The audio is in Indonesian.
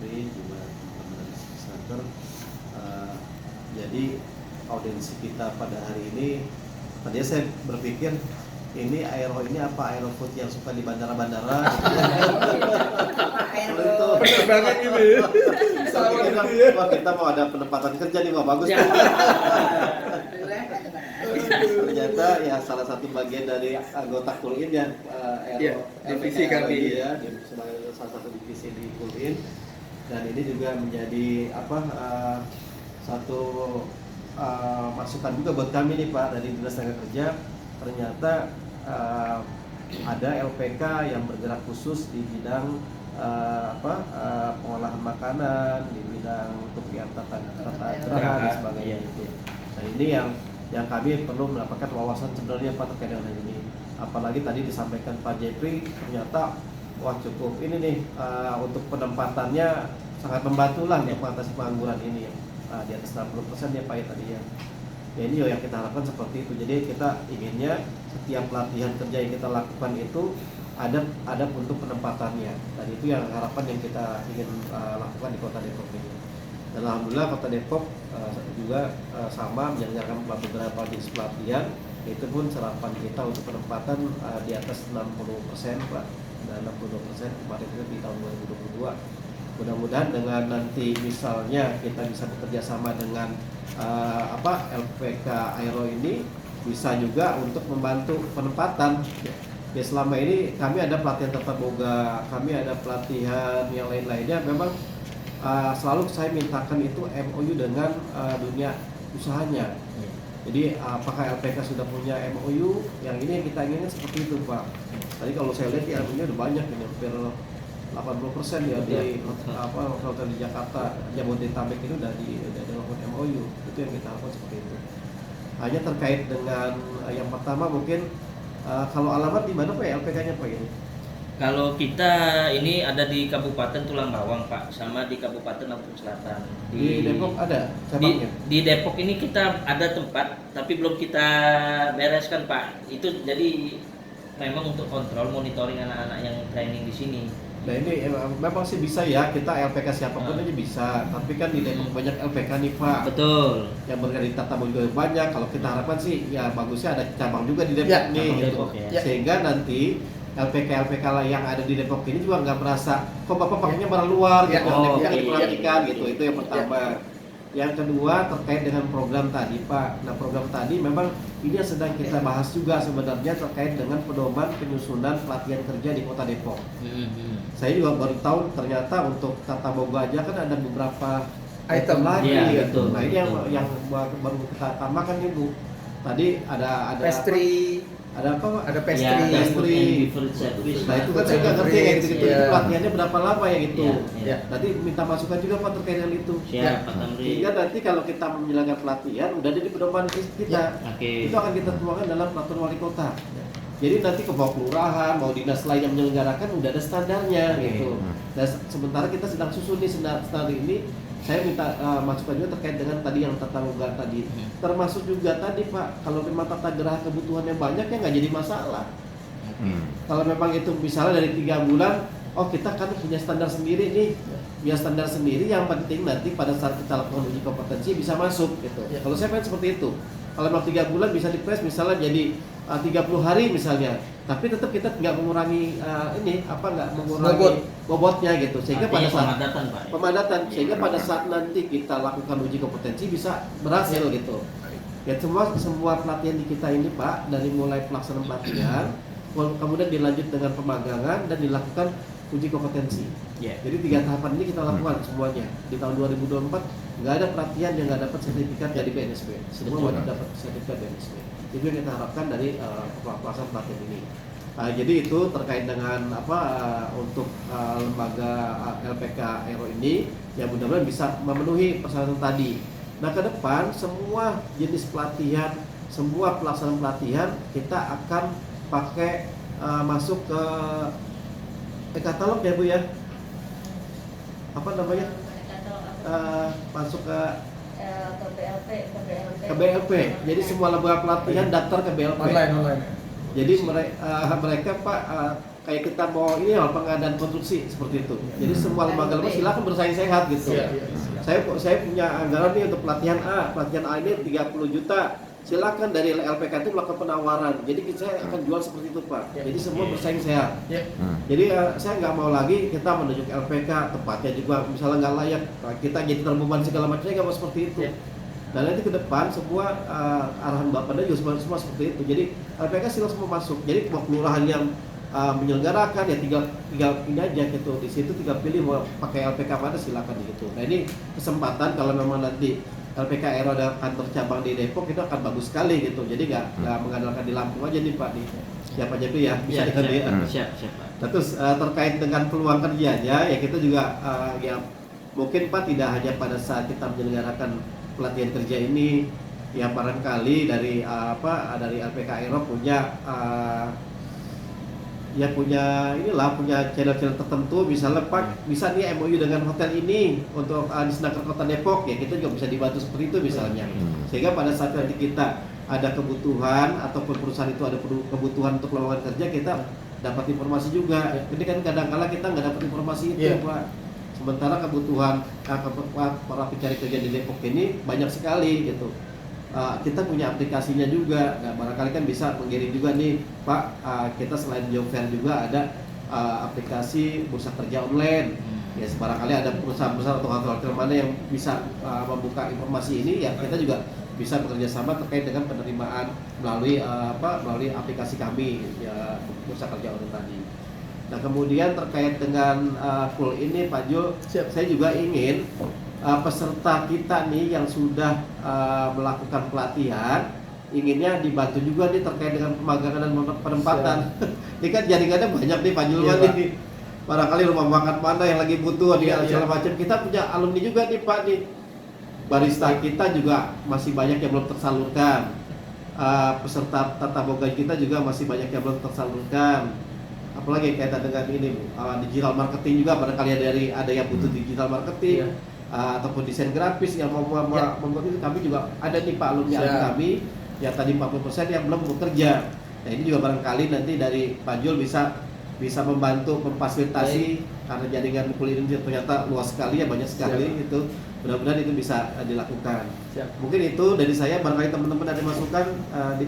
Jeffrey juga teman-teman dari Center. Jadi audiensi kita pada hari ini, tadinya saya berpikir ini aero ini apa aerofood yang suka di bandara-bandara gitu ya. Itu penerbangan gitu ya. Wah, kita mau ada penempatan kerja nih, wah bagus. Ternyata ya salah satu bagian dari anggota Kulin ya, divisi kami ya, sebagai salah satu divisi di Kulin. Dan ini juga menjadi satu masukan juga buat kami nih Pak dari Dinas Tenaga Kerja. Ternyata ada LPK yang bergerak khusus di bidang pengolahan makanan, di bidang untuk tata geraha dan sebagainya itu. Nah ini yang kami perlu mendapatkan wawasan sebenarnya Pak terkait dengan ini. Apalagi tadi disampaikan Pak Jeffrey, ternyata wah cukup ini nih untuk penempatannya sangat membantu lah untuk mengatasi pengangguran ini di atas 60% ya Pak ya tadi ya. Ya ini yang kita harapkan seperti itu. Jadi kita inginnya setiap pelatihan kerja yang kita lakukan itu ada untuk penempatannya. Dan itu yang harapan yang kita ingin lakukan di Kota Depok ini. Dan alhamdulillah Kota Depok juga sama menyelenggarakan beberapa jenis pelatihan. Itu pun serapan kita untuk penempatan di atas 60% Pak. Dan 62% kemarin itu di tahun 2022. Mudah-mudahan dengan nanti misalnya kita bisa bekerja sama dengan LPK Aero ini bisa juga untuk membantu penempatan. Ya selama ini kami ada pelatihan tata boga, kami ada pelatihan yang lain-lainnya. Memang selalu saya mintakan itu MOU dengan dunia usahanya. Jadi apakah LPK sudah punya MOU? Yang ini yang kita inginkan seperti itu Pak. Tadi kalau saya lihat ya MOU udah banyak ini, hampir 80% ya di hotel di Jakarta, Jabodetabek itu udah dilakukan MOU. Itu yang kita lakukan seperti itu. Hanya terkait dengan yang pertama mungkin kalau alamat di mana Pak LPK-nya Pak ini? Kalau kita ini ada di Kabupaten Tulang Bawang Pak, sama di Kabupaten Lampung Selatan. Di Depok ada cabangnya? Di Depok ini kita ada tempat, tapi belum kita bereskan Pak. Itu jadi memang untuk kontrol monitoring anak-anak yang training di sini. Nah ini memang sih bisa ya, kita LPK siapapun aja bisa. Tapi kan di Depok banyak LPK nih Pak. Betul. Yang bergerak di tata boga juga banyak. Kalau kita harapkan sih ya bagusnya ada cabang juga di Depok Ya, nih gitu. Depok, ya. Sehingga nanti LPK lah yang ada di Depok ini juga nggak merasa kok Bapak pakainya barang luar gitu. Yang diperhatikan gitu. Itu yang pertama. Yang kedua terkait dengan program tadi Pak. Nah program tadi memang ini yang sedang kita bahas juga sebenarnya terkait dengan pedoman penyusunan pelatihan kerja di Kota Depok. Saya juga baru tahu ternyata untuk tata boga aja kan ada beberapa item lagi gitu. Nah ini yang baru kita tambahkan nih Bu. Tadi ada pastry, ada apa Pak? Ada pastry, ya, Nah itu kan saya nggak ngerti ya gitu. Itu pelatihannya berapa lama ya gitu. Ya. Nanti minta masukan juga Pak terkait dengan itu. Siap, Pak Tamri. Sehingga nanti kalau kita menyelenggarakan pelatihan udah ada di pedoman kita. Itu akan kita tuangkan dalam peraturan wali kota. Jadi nanti ke bawah kelurahan, mau dinas lain yang menyelenggarakan udah ada standarnya gitu. Dan sementara kita sedang susun nih standar ini. Saya minta masukan juga terkait dengan tadi yang tata boga tadi. Termasuk juga tadi Pak, kalau memang tata geraha kebutuhannya banyak ya nggak jadi masalah. Kalau memang itu misalnya dari 3 bulan, oh kita kan punya standar sendiri nih, punya standar sendiri. Yang penting nanti pada saat kita lakukan uji kompetensi bisa masuk gitu. Kalau saya pengen seperti itu. Kalau memang 3 bulan bisa dipres misalnya jadi 30 hari misalnya, tapi tetap kita nggak mengurangi nggak mengurangi bobotnya gitu. Sehingga pada saat pemadatan, sehingga pada saat nanti kita lakukan uji kompetensi bisa berhasil gitu. Ya semua pelatihan di kita ini Pak, dari mulai pelaksanaan pelatihan kemudian dilanjut dengan pemagangan dan dilakukan uji kompetensi. Jadi 3 tahapan ini kita lakukan semuanya. Di tahun 2024 nggak ada pelatihan yang nggak dapat sertifikat dari BNSB. Semua wajib dapat sertifikat BNSB. Itu yang kita harapkan dari pelaksanaan pelatihan ini. Jadi itu terkait dengan untuk lembaga LPK Aero ini yang mudah-mudahan bisa memenuhi persyaratan tadi. Nah ke depan semua jenis pelatihan, semua pelaksanaan pelatihan kita akan pakai masuk ke katalog ya Bu ya. Apa namanya? Masuk ke BLP. Jadi semua lembaga pelatihan daftar ke BLP. Online. Jadi mereka Pak kayak kita mau ini pengadaan konstruksi seperti itu. Jadi semua lembaga silakan bersaing sehat gitu. Saya punya anggaran nih untuk pelatihan A ini 30 juta. Silakan dari LPK itu melakukan penawaran. Jadi saya akan jual seperti itu Pak. Jadi semua bersaing sehat. Jadi saya nggak mau lagi kita menunjuk LPK tempatnya juga misalnya nggak layak, kita jadi terbebani segala macam. Saya nggak mau seperti itu. Dan nanti ke depan semua arahan Bapaknya juga semua seperti itu. Jadi LPK silakan semua masuk. Jadi mau kelurahan yang menyelenggarakan ya tinggal ini aja gitu. Di situ tinggal pilih mau pakai LPK mana silakan gitu. Nah ini kesempatan kalau memang nanti LPK Aero ada kantor cabang di Depok itu akan bagus sekali gitu. Jadi nggak mengandalkan di Lampung aja nih Pak nih. Siapa aja tuh ya bisa siap. Nah, terus terkait dengan peluang kerjanya ya kita juga ya mungkin Pak tidak hanya pada saat kita menyelenggarakan pelatihan kerja ini ya barangkali dari dari LPK Aero punya punya channel-channel tertentu misalnya Pak bisa nih MOU dengan hotel ini untuk di Senaker Kota Depok ya kita juga bisa dibantu seperti itu misalnya sehingga pada saat nanti kita ada kebutuhan ataupun perusahaan itu ada kebutuhan untuk lowongan kerja kita dapat informasi juga jadi kan kadang-kala kita nggak dapat informasi itu Pak sementara kebutuhan para pencari kerja di Depok ini banyak sekali gitu. Kita punya aplikasinya juga, nah barangkali kan bisa mengirim juga nih Pak, kita selain job fair juga ada aplikasi bursa kerja online ya barangkali ada perusahaan-perusahaan atau hotel-hotel mana yang bisa membuka informasi ini ya kita juga bisa bekerja sama terkait dengan penerimaan melalui aplikasi kami ya bursa kerja online tadi. Nah kemudian terkait dengan pool ini Pak Jo, saya juga ingin peserta kita nih yang sudah melakukan pelatihan inginnya dibantu juga nih terkait dengan pemagangan dan penempatan. Ini kan jaringannya banyak nih Pak Julwan nih. Barangkali rumah makan mana yang lagi butuh segala macam. Kita punya alumni juga nih Pak nih. Barista kita juga masih banyak yang belum tersalurkan. Peserta tata boga kita juga masih banyak yang belum tersalurkan. Apalagi kaitan dengan ini digital marketing juga barangkali ada yang butuh digital marketing. Ataupun desain grafis yang membuat itu kami juga ada nih Pak alumni kami yang tadi 40% yang belum bekerja. Nah ini juga barangkali nanti dari Pak Jul bisa membantu memfasilitasi karena jaringan kuliah ini ternyata luas sekali ya banyak sekali itu mudah-mudahan itu bisa dilakukan. Mungkin itu dari saya barangkali teman-teman ada masukan di